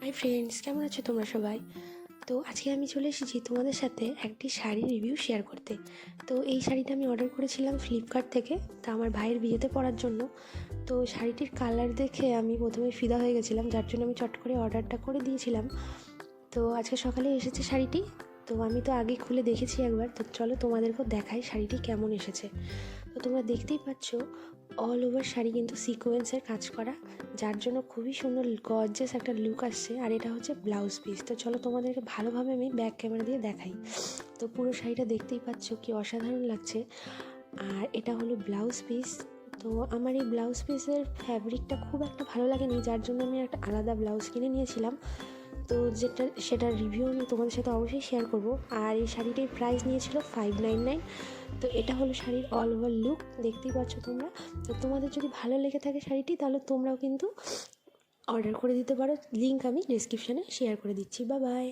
Hi friends, কেমন আছো তোমরা সবাই? তো আজকে আমি চলে এসেছি তোমাদের সাথে একটি শাড়ির রিভিউ শেয়ার করতে। তো এই শাড়িটা আমি অর্ডার করেছিলাম ফ্লিপকার্ট থেকে, তা আমার ভাইয়ের বিয়েতে পরার জন্য। তো শাড়িটির কালার দেখে আমি প্রথমে ফিদা হয়ে গেছিলাম, যার জন্য আমি চট করে অর্ডারটা করে দিয়েছিলাম। তো আজকে সকালে এসেছে শাড়িটি। তো আমি তো আগে খুলে দেখেছি একবার, তো চলো তোমাদেরকেও দেখাই শাড়িটি কেমন এসেছে। তো তোমরা দেখতেই পাচ্ছ অল ওভার শাড়ি কিন্তু সিকোয়েন্সের কাজ করা, যার জন্য খুবই সুন্দর গর্জিয়াস একটা লুক আসছে। আর এটা হচ্ছে ব্লাউজ পিস। তো চলো তোমাদেরকে ভালোভাবে আমি ব্যাক ক্যামেরা দিয়ে দেখাই। তো পুরো শাড়িটা দেখতেই পাচ্ছ কি অসাধারণ লাগছে। আর এটা হলো ব্লাউজ পিস। তো আমার এই ব্লাউজ পিসের ফ্যাব্রিকটা খুব একটা ভালো লাগেনি, যার জন্য আমি একটা আলাদা ব্লাউজ কিনে নিয়েছিলাম। তো সেটার রিভিউ আমি তোমাদের সাথে অবশ্যই শেয়ার করব। আর এই শাড়িটির প্রাইস নিয়েছিল 599। তো এটা হলো শাড়ির অল ওভার লুক, দেখতেই পাচ্ছ তোমরা। তো তোমাদের যদি ভালো লেগে থাকে শাড়িটি, তাহলে তোমরাও কিন্তু অর্ডার করে দিতে পারো। লিঙ্ক আমি ডেসক্রিপশানে শেয়ার করে দিচ্ছি। Bye bye.